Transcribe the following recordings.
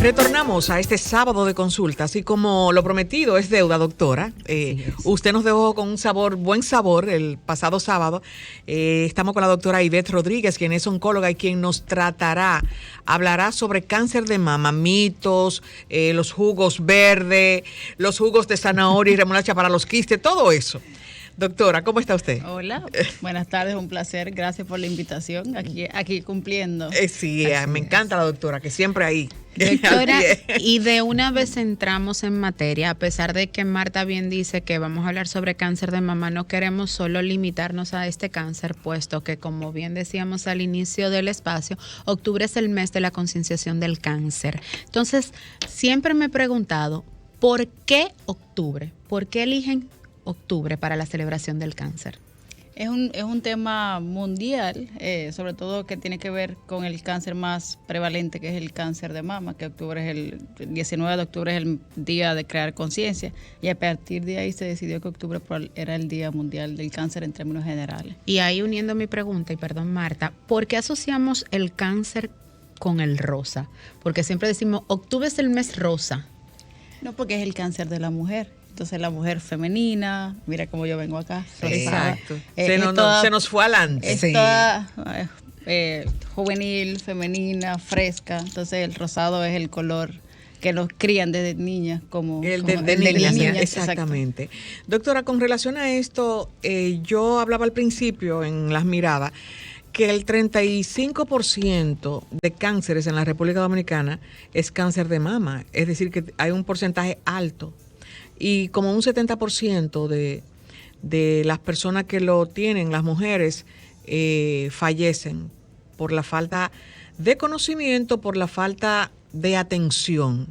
Retornamos a este sábado de consulta, así como lo prometido es deuda, doctora. Usted nos dejó con un buen sabor el pasado sábado. Estamos con la doctora Ivette Rodríguez, quien es oncóloga y quien nos hablará sobre cáncer de mama, mitos, los jugos verdes, los jugos de zanahoria y remolacha para los quistes, todo eso. Doctora, ¿cómo está usted? Hola, buenas tardes, un placer, gracias por la invitación, aquí cumpliendo. Sí, me encanta la doctora, que siempre ahí. Doctora, y de una vez entramos en materia, a pesar de que Marta bien dice que vamos a hablar sobre cáncer de mama, no queremos solo limitarnos a este cáncer, puesto que, como bien decíamos al inicio del espacio, octubre es el mes de la concienciación del cáncer. Entonces, siempre me he preguntado, ¿por qué octubre? ¿Por qué eligen octubre para la celebración del cáncer? Es un tema mundial, sobre todo que tiene que ver con el cáncer más prevalente, que es el cáncer de mama, que el 19 de octubre es el día de crear conciencia, y a partir de ahí se decidió que octubre era el Día Mundial del Cáncer en términos generales. Y ahí, uniendo mi pregunta, y perdón Marta, ¿por qué asociamos el cáncer con el rosa? Porque siempre decimos, octubre es el mes rosa. No, porque es el cáncer de la mujer. Entonces la mujer femenina, mira cómo yo vengo acá. Exacto. Se nos fue adelante. Es toda juvenil, femenina, fresca. Entonces el rosado es el color que nos crían desde niñas como el de niñas. Exactamente. Exacto. Doctora, con relación a esto, yo hablaba al principio en las miradas que el 35% de cánceres en la República Dominicana es cáncer de mama. Es decir, que hay un porcentaje alto. Y como un 70% de las personas que lo tienen, las mujeres, fallecen por la falta de conocimiento, por la falta de atención.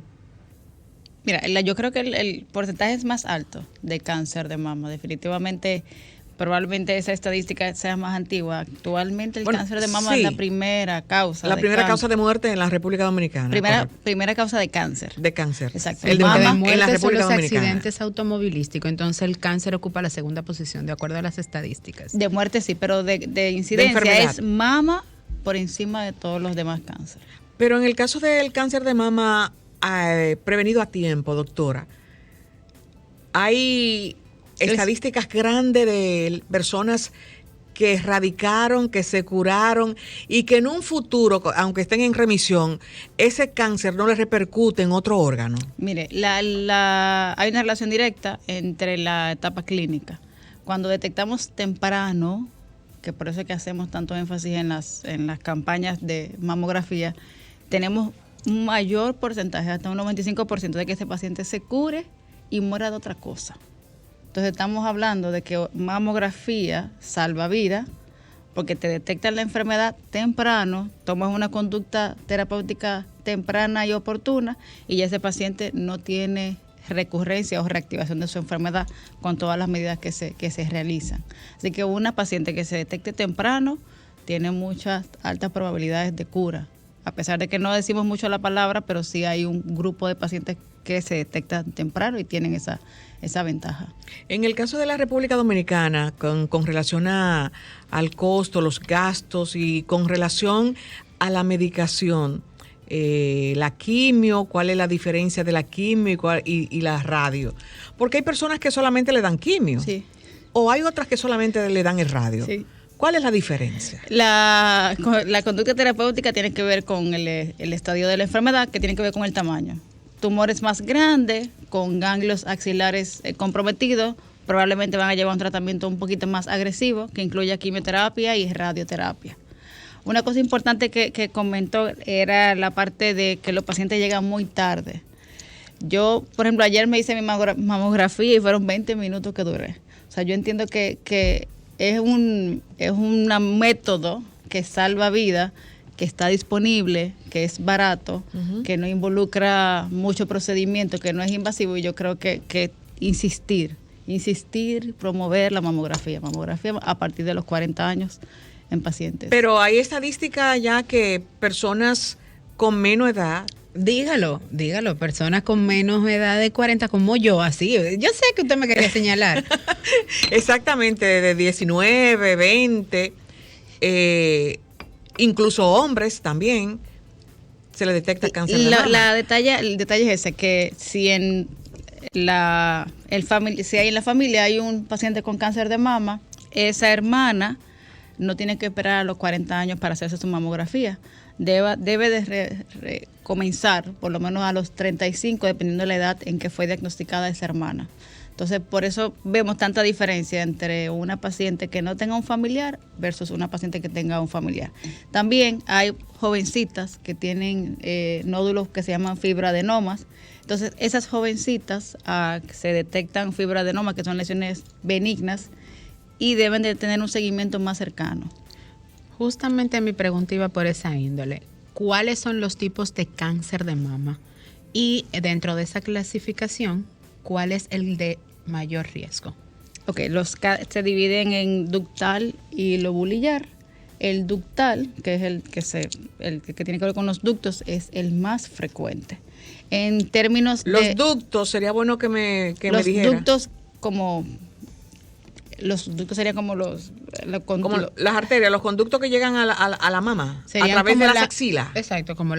Mira, yo creo que el porcentaje es más alto de cáncer de mama. Definitivamente, probablemente esa estadística sea más antigua. Actualmente el cáncer de mama es la primera causa. La primera causa de muerte en la República Dominicana. Primera causa de cáncer. De cáncer. Exacto. El de muerte en la República son los Dominicana. accidentes automovilísticos. Entonces el cáncer ocupa la segunda posición, de acuerdo a las estadísticas. De muerte sí, pero de incidencia es mama por encima de todos los demás cánceres. Pero en el caso del cáncer de mama prevenido a tiempo, doctora, hay estadísticas grandes de personas que erradicaron, que se curaron y que en un futuro, aunque estén en remisión, ese cáncer no les repercute en otro órgano. Mire, hay una relación directa entre la etapa clínica. Cuando detectamos temprano, que por eso es que hacemos tanto énfasis en las campañas de mamografía, tenemos un mayor porcentaje, hasta un 95% de que ese paciente se cure y muera de otra cosa. Entonces estamos hablando de que mamografía salva vida porque te detectan la enfermedad temprano, tomas una conducta terapéutica temprana y oportuna y ya ese paciente no tiene recurrencia o reactivación de su enfermedad con todas las medidas que se realizan. Así que una paciente que se detecte temprano tiene muchas altas probabilidades de cura. A pesar de que no decimos mucho la palabra, pero sí hay un grupo de pacientes que se detectan temprano y tienen esa ventaja. En el caso de la República Dominicana, con relación al costo, los gastos y con relación a la medicación, la quimio, ¿cuál es la diferencia de la quimio y la radio? Porque hay personas que solamente le dan quimio. Sí. O hay otras que solamente le dan el radio. Sí. ¿Cuál es la diferencia? La conducta terapéutica tiene que ver con el estadio de la enfermedad, que tiene que ver con el tamaño. Tumores más grandes, con ganglios axilares comprometidos, probablemente van a llevar un tratamiento un poquito más agresivo, que incluya quimioterapia y radioterapia. Una cosa importante que comentó era la parte de que los pacientes llegan muy tarde. Yo, por ejemplo, ayer me hice mi mamografía y fueron 20 minutos que duré. O sea, yo entiendo que es un método que salva vida, que está disponible, que es barato, que no involucra mucho procedimiento, que no es invasivo, y yo creo que insistir, promover la mamografía a partir de los 40 años en pacientes. Pero hay estadística ya que personas con menos edad... Dígalo, personas con menos edad de 40 como yo, así. Yo sé que usted me quería señalar. Exactamente, de 19, 20, incluso hombres también, se le detecta cáncer de mama. El detalle es ese, que si en si hay en la familia hay un paciente con cáncer de mama, esa hermana no tiene que esperar a los 40 años para hacerse su mamografía. Debe de comenzar por lo menos a los 35, dependiendo de la edad en que fue diagnosticada esa hermana. Entonces, por eso vemos tanta diferencia entre una paciente que no tenga un familiar versus una paciente que tenga un familiar. También hay jovencitas que tienen nódulos que se llaman fibroadenomas. Entonces, esas jovencitas se detectan fibroadenomas, que son lesiones benignas, y deben de tener un seguimiento más cercano. Justamente mi pregunta iba por esa índole. ¿Cuáles son los tipos de cáncer de mama? Y dentro de esa clasificación, ¿cuál es el de mayor riesgo? Ok, se dividen en ductal y lobulillar. El ductal, que es el que tiene que ver con los ductos, es el más frecuente. En términos los ductos, sería bueno que me dijera. Los ductos serían como como las arterias, los conductos que llegan a la mama, serían a través de las axilas. Exacto, como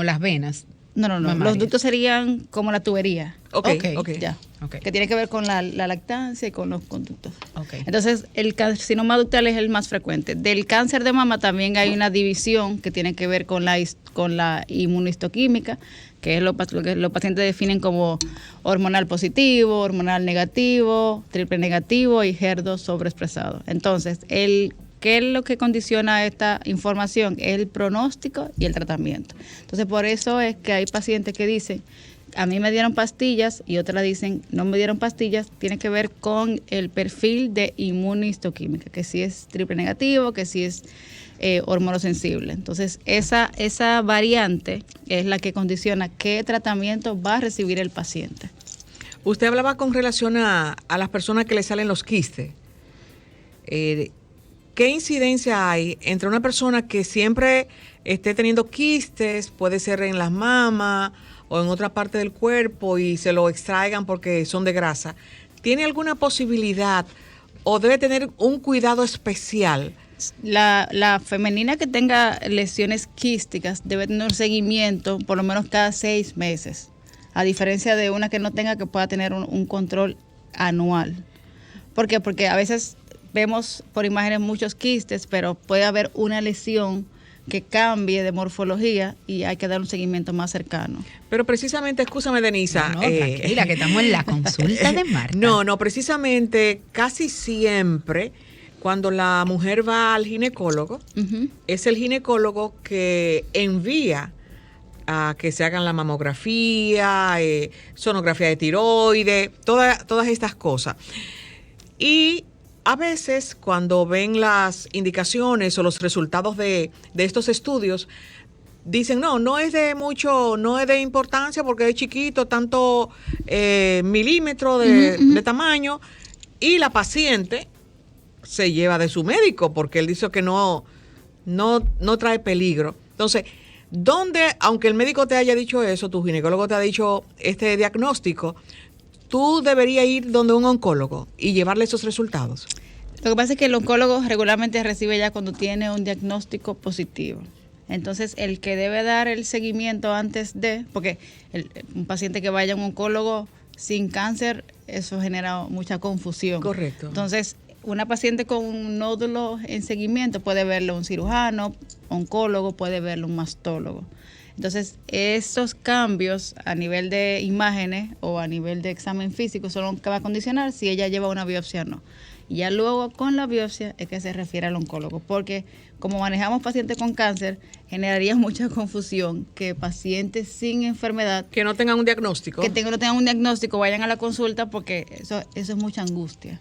las venas. No. Mamarias. Los ductos serían como la tubería. Okay. Ya. Okay. Que tiene que ver con la lactancia y con los conductos. Okay. Entonces, el carcinoma ductal es el más frecuente. Del cáncer de mama también hay una división que tiene que ver con la inmunohistoquímica, que es lo que los pacientes definen como hormonal positivo, hormonal negativo, triple negativo y HER2 sobreexpresado. Entonces, ¿qué es lo que condiciona esta información? Es el pronóstico y el tratamiento. Entonces, por eso es que hay pacientes que dicen, a mí me dieron pastillas, y otras dicen, no me dieron pastillas. Tiene que ver con el perfil de inmunohistoquímica, que si es triple negativo, que si es hormonosensible. Entonces, esa variante es la que condiciona qué tratamiento va a recibir el paciente. Usted hablaba con relación a las personas que le salen los quistes. ¿Qué incidencia hay entre una persona que siempre esté teniendo quistes, puede ser en las mamas o en otra parte del cuerpo, y se lo extraigan porque son de grasa? ¿Tiene alguna posibilidad o debe tener un cuidado especial? La femenina que tenga lesiones quísticas debe tener un seguimiento por lo menos cada 6 meses, a diferencia de una que no tenga, que pueda tener un control anual. ¿Por qué? Porque a veces vemos por imágenes muchos quistes, pero puede haber una lesión que cambie de morfología y hay que dar un seguimiento más cercano. Pero precisamente, escúchame, Denisa. Tranquila, que estamos en la consulta de Marta. No, precisamente casi siempre cuando la mujer va al ginecólogo, es el ginecólogo que envía a que se hagan la mamografía, sonografía de tiroides, todas estas cosas. Y a veces, cuando ven las indicaciones o los resultados de estos estudios, dicen, no es de importancia porque es chiquito, tanto milímetro de tamaño, y la paciente se lleva de su médico porque él dice que no trae peligro. Entonces, aunque el médico te haya dicho eso, tu ginecólogo te ha dicho este diagnóstico, tú deberías ir donde un oncólogo y llevarle esos resultados. Lo que pasa es que el oncólogo regularmente recibe ya cuando tiene un diagnóstico positivo. Entonces, el que debe dar el seguimiento antes porque un paciente que vaya a un oncólogo sin cáncer, eso genera mucha confusión. Correcto. Entonces, una paciente con un nódulo en seguimiento puede verlo un cirujano, oncólogo, puede verlo un mastólogo. Entonces, esos cambios a nivel de imágenes o a nivel de examen físico son los que va a condicionar si ella lleva una biopsia o no. Y ya luego con la biopsia es que se refiere al oncólogo, porque como manejamos pacientes con cáncer, generaría mucha confusión que pacientes sin enfermedad, que no tengan un diagnóstico, no tengan un diagnóstico, vayan a la consulta, porque eso es mucha angustia.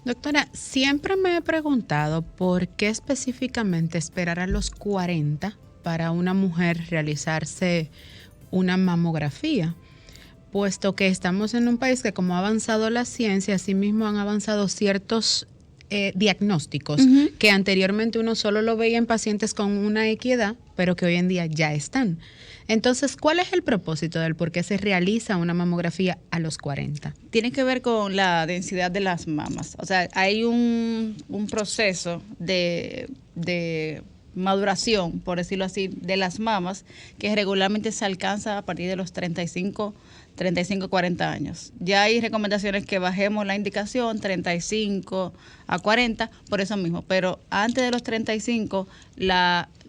Doctora, siempre me he preguntado por qué específicamente esperar a los 40 para una mujer realizarse una mamografía, puesto que estamos en un país que, como ha avanzado la ciencia, así mismo han avanzado ciertos diagnósticos que anteriormente uno solo lo veía en pacientes con una equidad, pero que hoy en día ya están. Entonces, ¿cuál es el propósito del por qué se realiza una mamografía a los 40? Tiene que ver con la densidad de las mamas. O sea, hay un proceso de maduración, por decirlo así, de las mamas, que regularmente se alcanza a partir de los 35, 40 años. Ya hay recomendaciones que bajemos la indicación 35 a 40 por eso mismo, pero antes de los 35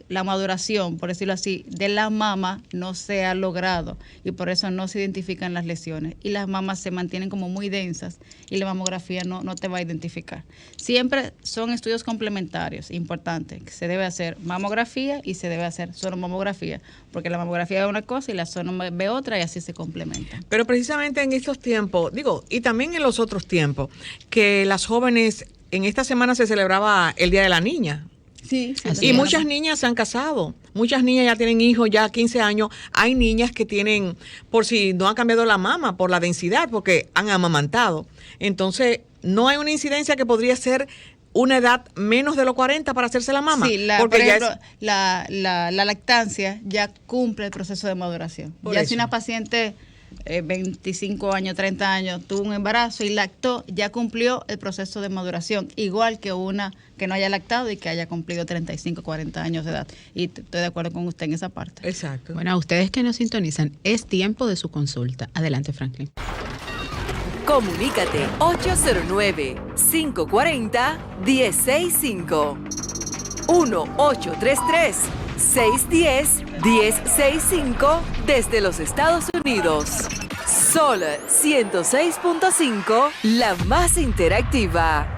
la maduración, por decirlo así, de la mama no se ha logrado y por eso no se identifican las lesiones y las mamas se mantienen como muy densas y la mamografía no te va a identificar. Siempre son estudios complementarios, importante, que se debe hacer mamografía y se debe hacer sonomamografía, porque la mamografía es una cosa y la sono ve otra y así se complementan. Pero precisamente en estos tiempos, y también en los otros tiempos, que las jóvenes, en esta semana se celebraba el Día de la Niña. Sí, y muchas niñas se han casado, muchas niñas ya tienen hijos, ya 15 años. Hay niñas que tienen, por si no han cambiado la mama, por la densidad, porque han amamantado. Entonces, no hay una incidencia que podría ser una edad menos de los 40 para hacerse la mama. Sí, por ejemplo, la lactancia ya cumple el proceso de maduración. Ya eso. Si una paciente 25 años, 30 años, tuvo un embarazo y lactó, ya cumplió el proceso de maduración, igual que una que no haya lactado y que haya cumplido 35, 40 años de edad. Y estoy de acuerdo con usted en esa parte. Exacto. Bueno, a ustedes que nos sintonizan, es tiempo de su consulta. Adelante, Franklin. Comunícate 809-540-1065. 1-833-610-1065 desde los Estados Unidos. Sol 106.5, la más interactiva.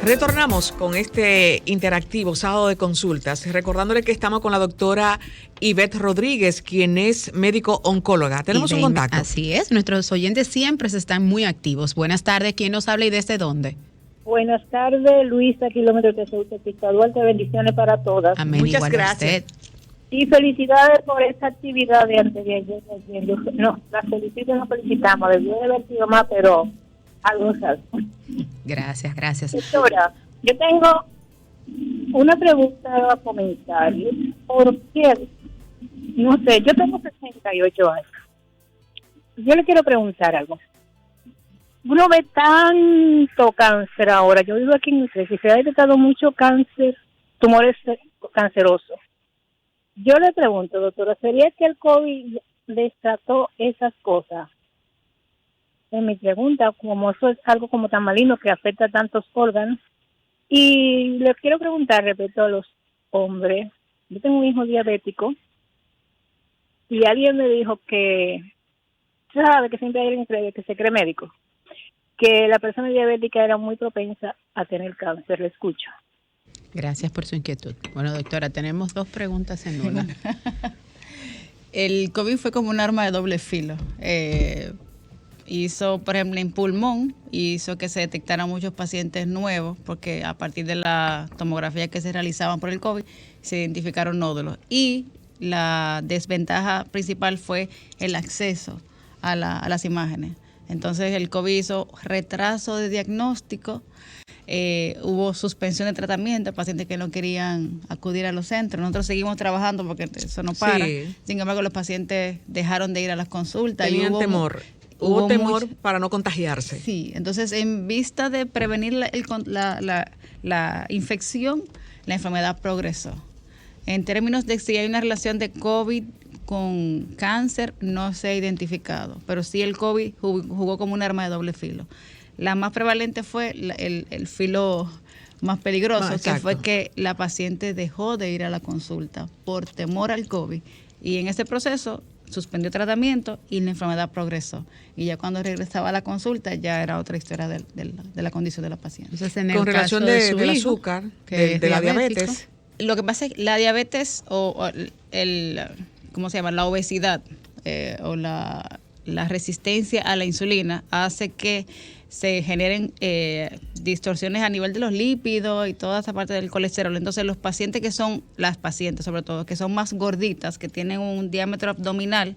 Retornamos con este interactivo sábado de consultas, recordándole que estamos con la doctora Ivette Rodríguez, quien es médico oncóloga. Tenemos un contacto. Así es, nuestros oyentes siempre están muy activos. Buenas tardes, ¿quién nos habla y desde dónde? Buenas tardes, Luisa, kilómetro de Pista Duarte, bendiciones para todas. Amén. Muchas igual gracias. Y felicidades por esta actividad de antes de ayer. No, las felicito, nos felicitamos, debió de haber sido más, pero algo es algo. Gracias, gracias. Doctora, yo tengo una pregunta a comentar. ¿Por qué? No sé, yo tengo 68 años. Yo le quiero preguntar algo. Uno ve tanto cáncer ahora. Yo vivo aquí en Utrecht y se ha detectado mucho cáncer, tumores cancerosos. Yo le pregunto, doctora, ¿sería que el COVID destrató esas cosas? En mi pregunta, como eso es algo como tan maligno que afecta a tantos órganos. Y le quiero preguntar respecto a los hombres. Yo tengo un hijo diabético y alguien me dijo que, sabe que siempre hay alguien que se cree médico, que la persona diabética era muy propensa a tener cáncer. Le escucho. Gracias por su inquietud. Bueno, doctora, tenemos dos preguntas en una. El COVID fue como un arma de doble filo. Hizo, por ejemplo, en pulmón, hizo que se detectaran muchos pacientes nuevos, porque a partir de la tomografía que se realizaban por el COVID, se identificaron nódulos. Y la desventaja principal fue el acceso a las imágenes. Entonces, el COVID hizo retraso de diagnóstico, hubo suspensión de tratamiento, pacientes que no querían acudir a los centros. Nosotros seguimos trabajando porque eso no para. Sí. Sin embargo, los pacientes dejaron de ir a las consultas. Tenían temor. Hubo temor para no contagiarse. Sí, entonces en vista de prevenir la infección, la enfermedad progresó. En términos de si hay una relación de COVID con cáncer, no se ha identificado, pero sí el COVID jugó como un arma de doble filo. La más prevalente fue el filo más peligroso, que fue que la paciente dejó de ir a la consulta por temor al COVID. Y en ese proceso suspendió tratamiento y la enfermedad progresó. Y ya cuando regresaba a la consulta ya era otra historia de la condición de la paciente. Entonces, con relación del azúcar, de la diabetes. Lo que pasa es que la diabetes o ¿cómo se llama? La obesidad o la resistencia a la insulina hace que se generen distorsiones a nivel de los lípidos y toda esa parte del colesterol. Entonces, los pacientes las pacientes sobre todo, que son más gorditas, que tienen un diámetro abdominal,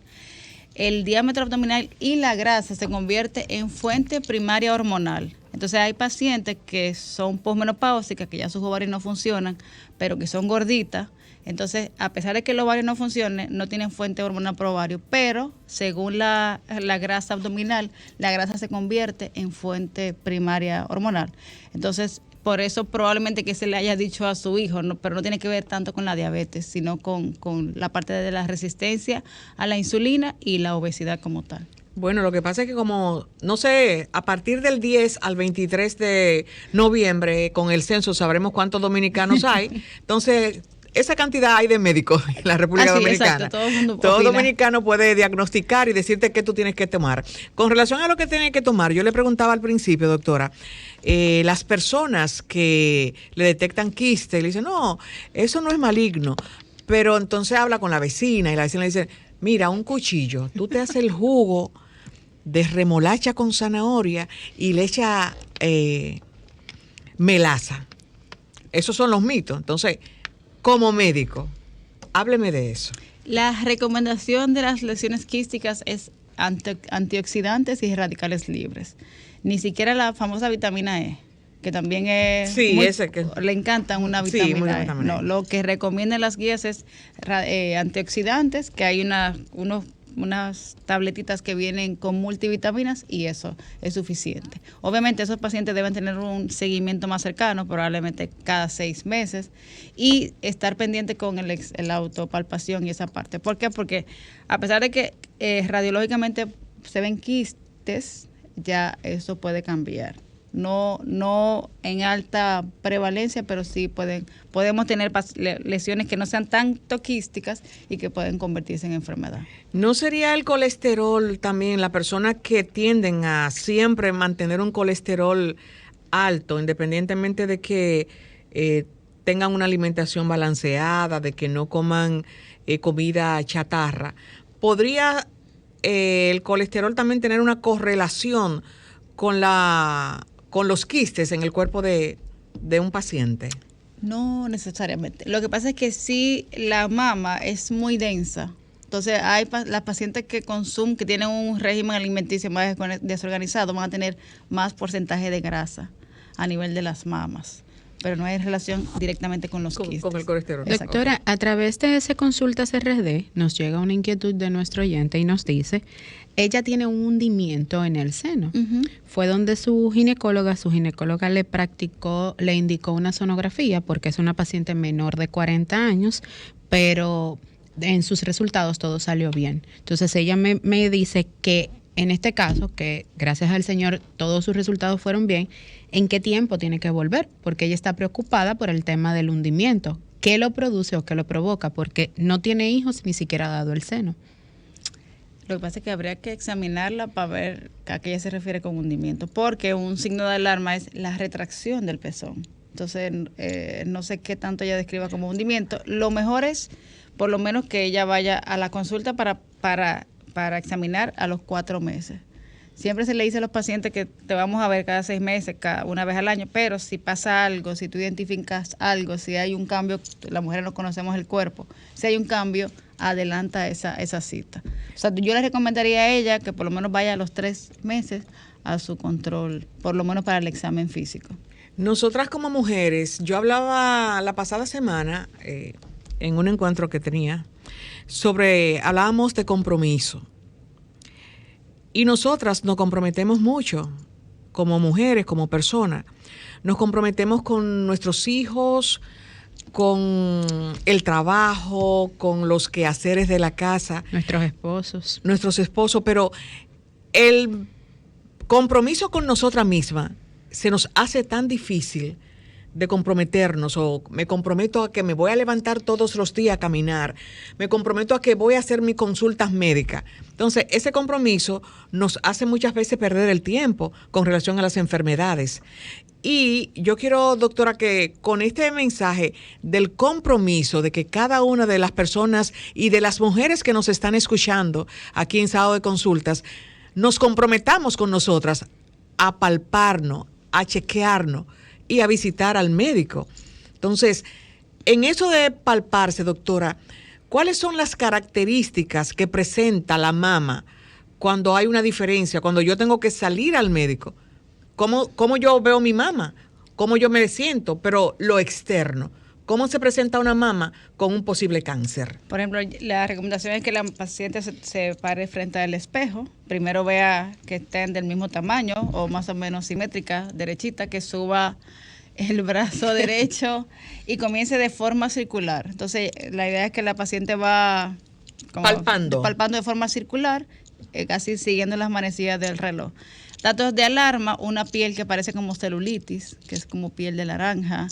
el diámetro abdominal y la grasa se convierte en fuente primaria hormonal. Entonces, hay pacientes que son posmenopáusicas, que ya sus ovarios no funcionan, pero que son gorditas. Entonces, a pesar de que el ovario no funcione, no tienen fuente hormonal por ovario, pero según la grasa abdominal, la grasa se convierte en fuente primaria hormonal. Entonces, por eso probablemente que se le haya dicho a su hijo, no, pero no tiene que ver tanto con la diabetes, sino con la parte de la resistencia a la insulina y la obesidad como tal. Bueno, lo que pasa es que como, no sé, a partir del 10 al 23 de noviembre, con el censo sabremos cuántos dominicanos hay. Entonces, esa cantidad hay de médicos en la República Dominicana. Exacto, todo el mundo Todo opina. dominicano puede diagnosticar y decirte qué tú tienes que tomar. Con relación a lo que tienes que tomar, yo le preguntaba al principio, doctora, las personas que le detectan quiste, le dicen, no, eso no es maligno. Pero entonces habla con la vecina y la vecina le dice, mira, un cuchillo, tú te haces el jugo de remolacha con zanahoria y le echa melaza. Esos son los mitos. Entonces, como médico, hábleme de eso. La recomendación de las lesiones quísticas es antioxidantes y radicales libres. Ni siquiera la famosa vitamina E, que también es Sí, ese que le encantan una Sí, vitamina muy E. vitamina E. No, lo que recomiendan las guías es antioxidantes, que hay unas tabletitas que vienen con multivitaminas y eso es suficiente. Obviamente esos pacientes deben tener un seguimiento más cercano, probablemente cada 6 meses, y estar pendiente con la autopalpación y esa parte. ¿Por qué? Porque a pesar de que radiológicamente se ven quistes, ya eso puede cambiar. No en alta prevalencia, pero sí podemos tener lesiones que no sean tanto quísticas y que pueden convertirse en enfermedad. ¿No sería el colesterol también, las personas que tienden a siempre mantener un colesterol alto, independientemente de que tengan una alimentación balanceada, de que no coman comida chatarra? ¿Podría el colesterol también tener una correlación con los quistes en el cuerpo de un paciente? No necesariamente. Lo que pasa es que si la mama es muy densa, entonces hay las pacientes que tienen un régimen alimenticio más desorganizado, van a tener más porcentaje de grasa a nivel de las mamas, pero no hay relación directamente con los quistes. Con el colesterol. Exacto. Doctora, a través de ese Consultas RD nos llega una inquietud de nuestro oyente y nos dice, ella tiene un hundimiento en el seno. Ujú. Fue donde su ginecóloga le indicó una sonografía porque es una paciente menor de 40 años, pero en sus resultados todo salió bien. Entonces ella me dice que en este caso, que gracias al Señor todos sus resultados fueron bien, ¿en qué tiempo tiene que volver? Porque ella está preocupada por el tema del hundimiento. ¿Qué lo produce o qué lo provoca? Porque no tiene hijos, ni siquiera ha dado el seno. Lo que pasa es que habría que examinarla para ver a qué ella se refiere con hundimiento, porque un signo de alarma es la retracción del pezón. Entonces, no sé qué tanto ella describa como hundimiento. Lo mejor es, por lo menos, que ella vaya a la consulta para examinar a los 4 meses. Siempre se le dice a los pacientes que te vamos a ver cada 6 meses, una vez al año, pero si pasa algo, si tú identificas algo, si hay un cambio, las mujeres no conocemos el cuerpo, si hay un cambio, adelanta esa cita. O sea, yo le recomendaría a ella que por lo menos vaya a los 3 meses a su control, por lo menos para el examen físico. Nosotras como mujeres, yo hablaba la pasada semana en un encuentro que tenía hablábamos de compromiso. Y nosotras nos comprometemos mucho como mujeres, como personas. Nos comprometemos con nuestros hijos, con el trabajo, con los quehaceres de la casa. Nuestros esposos. Pero el compromiso con nosotras mismas se nos hace tan difícil de comprometernos, o me comprometo a que me voy a levantar todos los días a caminar, me comprometo a que voy a hacer mis consultas médicas. Entonces, ese compromiso nos hace muchas veces perder el tiempo con relación a las enfermedades. Y yo quiero, doctora, que con este mensaje del compromiso de que cada una de las personas y de las mujeres que nos están escuchando aquí en Sábado de Consultas, nos comprometamos con nosotras a palparnos, a chequearnos y a visitar al médico. Entonces, en eso de palparse, doctora, ¿cuáles son las características que presenta la mama cuando hay una diferencia, cuando yo tengo que salir al médico? ¿Cómo yo veo mi mama? ¿Cómo yo me siento? Pero lo externo, ¿cómo se presenta una mama con un posible cáncer? Por ejemplo, la recomendación es que la paciente se pare frente al espejo. Primero vea que estén del mismo tamaño o más o menos simétrica, derechita, que suba el brazo derecho y comience de forma circular. Entonces, la idea es que la paciente va palpando de forma circular, casi siguiendo las manecillas del reloj. Datos de alarma, una piel que parece como celulitis, que es como piel de naranja,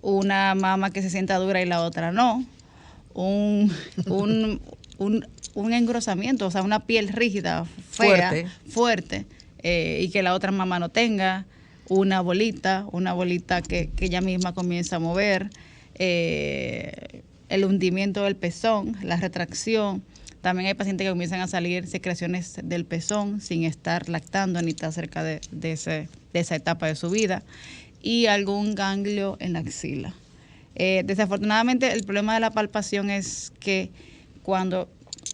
una mama que se sienta dura y la otra no, un engrosamiento, o sea, una piel rígida, fea, fuerte, y que la otra mama no tenga, una bolita que ella misma comienza a mover, el hundimiento del pezón, la retracción. También hay pacientes que comienzan a salir secreciones del pezón sin estar lactando ni estar cerca de esa etapa de su vida, y algún ganglio en la axila. Desafortunadamente, el problema de la palpación es que cuando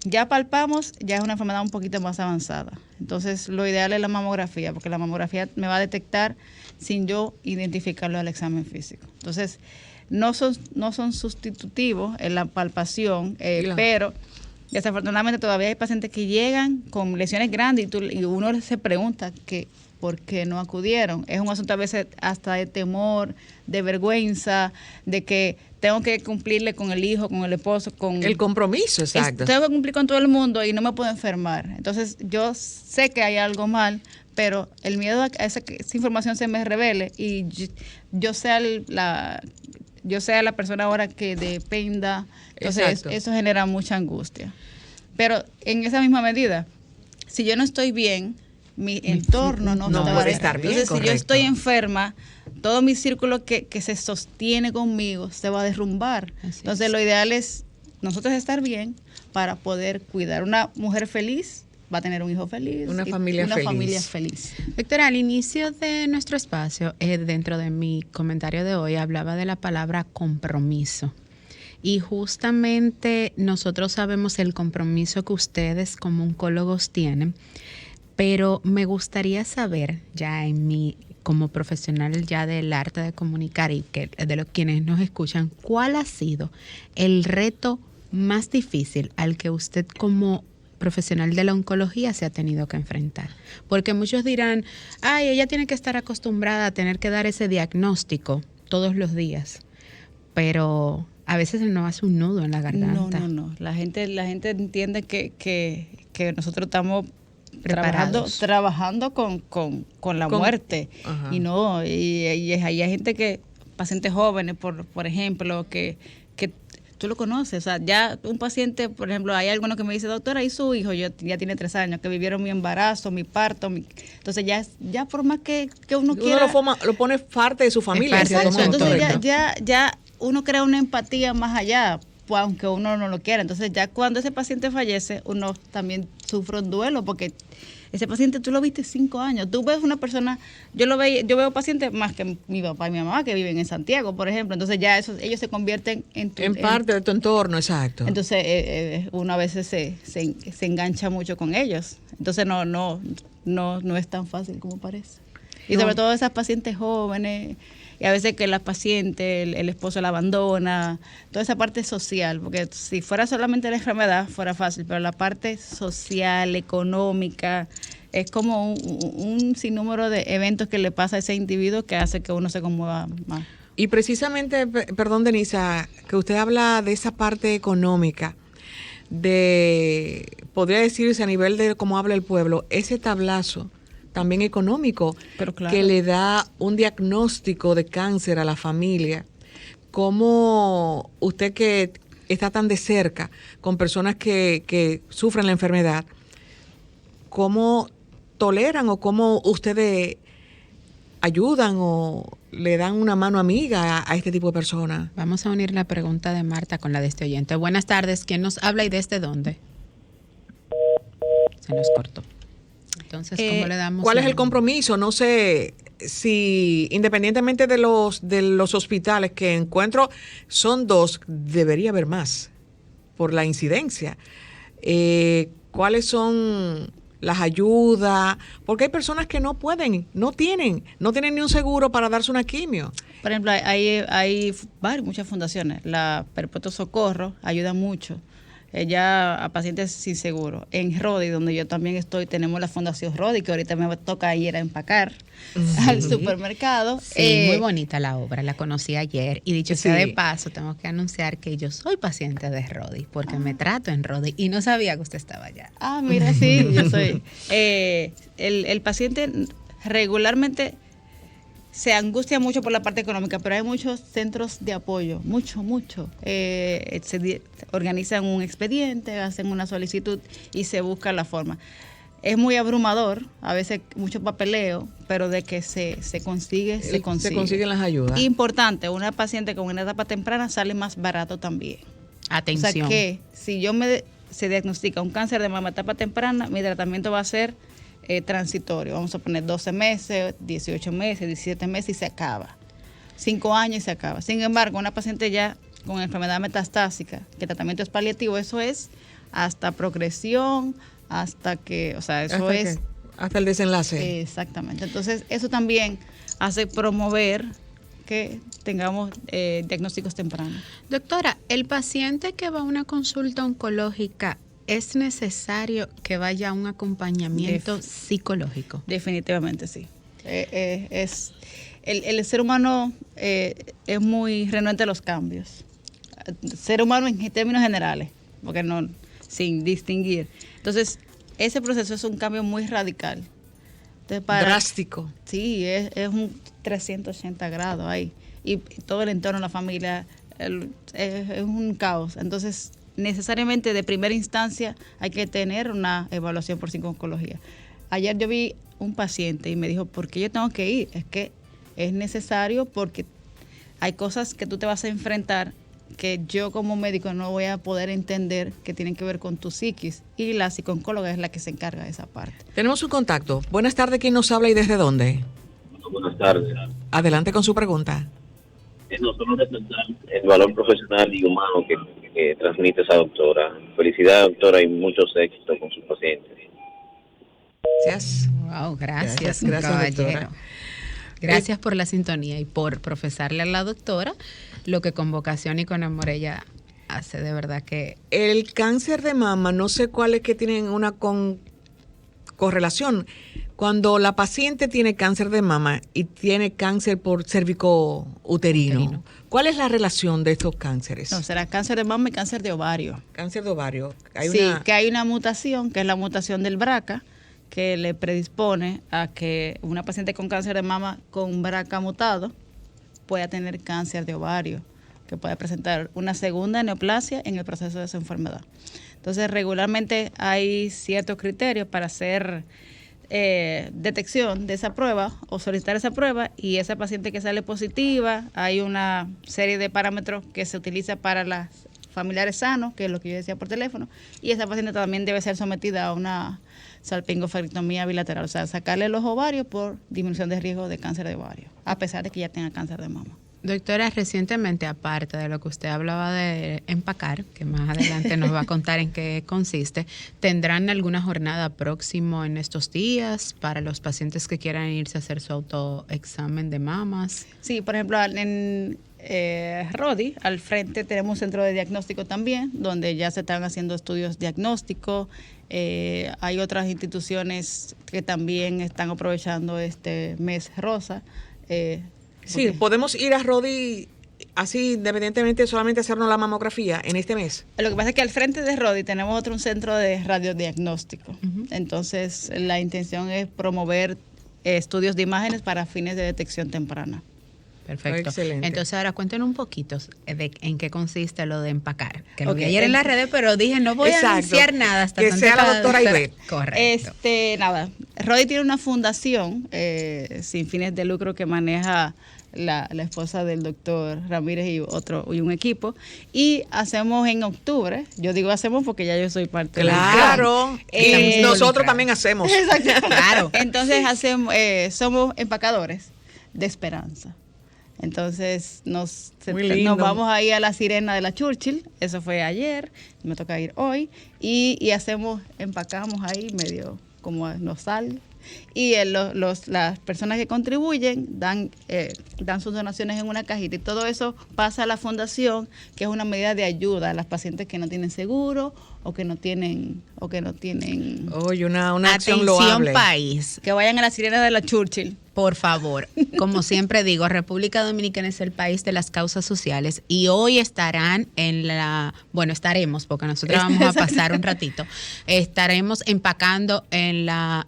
ya palpamos, ya es una enfermedad un poquito más avanzada. Entonces, lo ideal es la mamografía, porque la mamografía me va a detectar sin yo identificarlo al examen físico. Entonces, no son sustitutivos en la palpación, claro, pero desafortunadamente todavía hay pacientes que llegan con lesiones grandes y uno se pregunta que por qué no acudieron. Es un asunto a veces hasta de temor, de vergüenza, de que tengo que cumplirle con el hijo, con el esposo, con el compromiso, exacto. Tengo que cumplir con todo el mundo y no me puedo enfermar. Entonces yo sé que hay algo mal, pero el miedo a que esa información se me revele y yo sea la persona ahora que dependa. Entonces eso genera mucha angustia. Pero en esa misma medida, si yo no estoy bien, mi entorno no puede estar bien. Entonces, correcto, si yo estoy enferma, todo mi círculo que se sostiene conmigo se va a derrumbar. Así entonces, lo ideal es nosotros estar bien para poder cuidar. Una mujer feliz va a tener un hijo feliz, una familia feliz. Doctora, al inicio de nuestro espacio, dentro de mi comentario de hoy, hablaba de la palabra compromiso. Y justamente nosotros sabemos el compromiso que ustedes como oncólogos tienen, pero me gustaría saber, ya en mi como profesional ya del arte de comunicar y que de los quienes nos escuchan, ¿cuál ha sido el reto más difícil al que usted como profesional de la oncología se ha tenido que enfrentar? Porque muchos dirán, ay, ella tiene que estar acostumbrada a tener que dar ese diagnóstico todos los días, pero a veces no hace un nudo en la garganta. No. La gente entiende que nosotros estamos trabajando con la muerte. Ajá. Y no, y hay gente pacientes jóvenes, por ejemplo, que tú lo conoces, o sea, ya un paciente, por ejemplo, hay alguno que me dice, doctora, y su hijo ya tiene 3 años, que vivieron mi embarazo, mi parto, entonces ya por más que uno quiera, lo pone parte de su familia. Exacto, entonces ya uno crea una empatía más allá, pues, aunque uno no lo quiera. Entonces ya cuando ese paciente fallece, uno también sufre un duelo, porque ese paciente tú lo viste 5 años. Tú ves una persona, yo veo pacientes más que mi papá y mi mamá que viven en Santiago, por ejemplo. Entonces ya ellos se convierten en parte de tu entorno, exacto. Entonces uno a veces se engancha mucho con ellos. Entonces no es tan fácil como parece. Y sobre todo esas pacientes jóvenes, y a veces que la paciente, el esposo la abandona, toda esa parte social, porque si fuera solamente la enfermedad fuera fácil, pero la parte social, económica, es como un sinnúmero de eventos que le pasa a ese individuo que hace que uno se conmueva más. Y precisamente, perdón, Denisa, que usted habla de esa parte económica, podría decirse a nivel de cómo habla el pueblo, ese tablazo también económico, pero claro, que le da un diagnóstico de cáncer a la familia. ¿Cómo usted que está tan de cerca con personas que sufren la enfermedad, cómo toleran o cómo ustedes ayudan o le dan una mano amiga a este tipo de personas? Vamos a unir la pregunta de Marta con la de este oyente. Buenas tardes, ¿quién nos habla y desde dónde? Se nos cortó. Entonces, ¿cómo le damos? ¿Cuál es el compromiso? No sé si independientemente de los hospitales que encuentro, son 2, debería haber más por la incidencia. ¿Cuáles son las ayudas? Porque hay personas que no tienen ni un seguro para darse una quimio. Por ejemplo, hay muchas fundaciones. La Perpetuo Socorro ayuda mucho. ya a pacientes sin seguro. En Rodi, donde yo también estoy, tenemos la Fundación Rodi, que ahorita me toca ir a empacar al supermercado. Sí, muy bonita la obra, la conocí ayer y dicho sea Sí. de paso, tengo que anunciar que yo soy paciente de Rodi porque me trato en Rodi y no sabía que usted estaba allá. Ah, mira, sí, yo soy. El paciente regularmente se angustia mucho por la parte económica, pero hay muchos centros de apoyo, mucho. Organizan un expediente, hacen una solicitud y se busca la forma. Es muy abrumador, a veces mucho papeleo, pero de que se consigue, se consigue. Se consiguen las ayudas. Importante, una paciente con una etapa temprana sale más barato también. Atención. O sea que si se diagnostica un cáncer de mama etapa temprana, mi tratamiento va a ser transitorio. Vamos a poner 12 meses, 18 meses, 17 meses y se acaba. 5 años y se acaba. Sin embargo, una paciente ya con enfermedad metastásica, que el tratamiento es paliativo, eso es hasta progresión, hasta que, o sea, eso es... Hasta el desenlace. Exactamente. Entonces, eso también hace promover que tengamos diagnósticos tempranos. Doctora, el paciente que va a una consulta oncológica, ¿es necesario que vaya a un acompañamiento psicológico? Definitivamente sí. El ser humano es muy renuente a los cambios. Ser humano en términos generales, porque no, sin distinguir. Entonces, ese proceso es un cambio muy radical. Entonces, Drástico. Sí, es un 380 grados ahí. Y todo el entorno, la familia, es un caos. Entonces, necesariamente de primera instancia hay que tener una evaluación por psico-oncología. Ayer yo vi un paciente y me dijo, ¿por qué yo tengo que ir? Es que es necesario porque hay cosas que tú te vas a enfrentar que yo como médico no voy a poder entender que tienen que ver con tu psiquis, y la psico-oncóloga es la que se encarga de esa parte. Tenemos un contacto. Buenas tardes, ¿quién nos habla y desde dónde? Buenas tardes. Adelante con su pregunta. Nosotros resaltamos el valor profesional y humano que transmite esa doctora. Felicidades, doctora, y muchos éxitos con sus pacientes. Gracias. Wow, gracias, Gracias, caballero. doctora. Gracias por la sintonía y por profesarle a la doctora lo que con vocación y con amor ella hace, de verdad que... El cáncer de mama, no sé cuáles que tienen una correlación. Cuando la paciente tiene cáncer de mama y tiene cáncer por cervicouterino, ¿cuál es la relación de estos cánceres? No, será cáncer de mama y cáncer de ovario. Cáncer de ovario. Que hay una mutación, que es la mutación del BRCA, que le predispone a que una paciente con cáncer de mama con BRCA mutado pueda tener cáncer de ovario, que pueda presentar una segunda neoplasia en el proceso de su enfermedad. Entonces, regularmente hay ciertos criterios para hacer detección de esa prueba o solicitar esa prueba, y esa paciente que sale positiva, hay una serie de parámetros que se utiliza para las familiares sanos, que es lo que yo decía por teléfono, y esa paciente también debe ser sometida a una salpingofarectomía bilateral, o sea, sacarle los ovarios por disminución de riesgo de cáncer de ovario, a pesar de que ya tenga cáncer de mama. Doctora, recientemente, aparte de lo que usted hablaba de empacar, que más adelante nos va a contar en qué consiste, ¿tendrán alguna jornada próximo en estos días para los pacientes que quieran irse a hacer su autoexamen de mamas? Sí, por ejemplo, en Rodi, al frente tenemos un centro de diagnóstico también, donde ya se están haciendo estudios diagnósticos. Hay otras instituciones que también están aprovechando este mes rosa. Sí, podemos ir a Rodi así independientemente, solamente hacernos la mamografía en este mes. Lo que pasa es que al frente de Rodi tenemos un centro de radiodiagnóstico. Entonces, la intención es promover estudios de imágenes para fines de detección temprana. Perfecto. Excelente. Entonces, ahora cuéntenos un poquito de en qué consiste lo de empacar. Que lo vi ayer en las redes, pero dije, no voy a anunciar nada hasta que tanto sea la doctora Ivette. Correcto. Nada, Rodi tiene una fundación sin fines de lucro que maneja la esposa del doctor Ramírez y un equipo, y hacemos en octubre, yo digo hacemos porque ya yo soy parte Claro, y nosotros también hacemos. Exacto. Claro. Entonces somos empacadores de esperanza. Entonces nos vamos ahí a la Sirena de la Churchill, eso fue ayer, me toca ir hoy, y empacamos ahí medio como nos sale. y las personas que contribuyen dan sus donaciones en una cajita y todo eso pasa a la fundación, que es una medida de ayuda a las pacientes que no tienen seguro o que no tienen Oye, una acción Atención loable. país. que vayan a la sirena de la Churchill. Por favor, como siempre digo, República Dominicana es el país de las causas sociales y hoy estaremos, porque nosotros vamos a pasar un ratito, estaremos empacando en la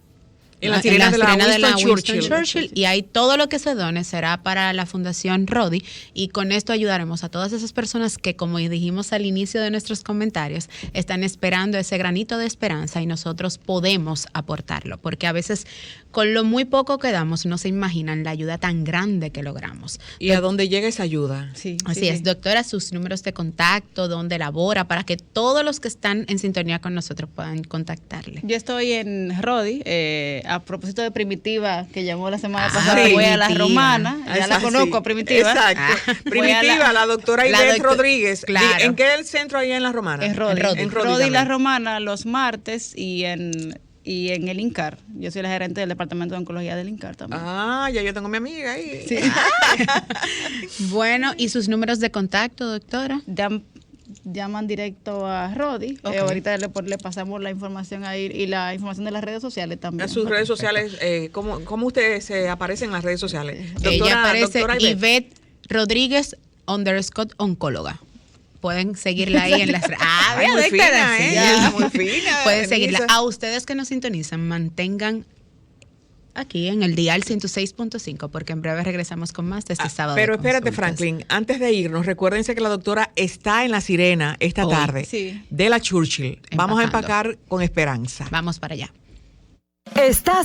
sirena de la Winston Churchill, y ahí todo lo que se done será para la Fundación Rodi, y con esto ayudaremos a todas esas personas que, como dijimos al inicio de nuestros comentarios, están esperando ese granito de esperanza y nosotros podemos aportarlo, porque a veces con lo muy poco que damos no se imaginan la ayuda tan grande que logramos. ¿Y a dónde llega esa ayuda? Sí, Así sí, es, sí. doctora, sus números de contacto, dónde labora, para que todos los que están en sintonía con nosotros puedan contactarle. Yo estoy en Rodi, a propósito de Primitiva, que llamó la semana Ah, pasada, sí. voy a la Primitiva. Romana, ya la conozco, Primitiva. Exacto. Voy a Primitiva, la doctora Ivette Rodríguez. claro. ¿En qué el centro ahí en La Romana? En Rodi. En Rodi también. La Romana los martes y en el INCAR. Yo soy la gerente del departamento de oncología del INCAR también. Ah, ya yo tengo a mi amiga ahí. Sí. Bueno, ¿y sus números de contacto, doctora? Llaman directo a Rodi. Ok. Ahorita le pasamos la información ahí y la información de las redes sociales también. A sus redes sociales, ¿cómo ustedes se aparecen en las redes sociales? Ella aparece doctora Ivette. Ivette Rodríguez _ oncóloga. Pueden seguirla ahí en las redes. Ay, muy fina, ella, muy fina. Pueden seguirla. Denise. A ustedes que nos sintonizan, mantengan aquí en el dial 106.5, porque en breve regresamos con más de este sábado. Pero de espérate, consultas. Franklin, antes de irnos, recuérdense que la doctora está en La Sirena esta Hoy. tarde Sí. de la Churchill. Vamos a Empacando. empacar con esperanza. Vamos para allá. Estás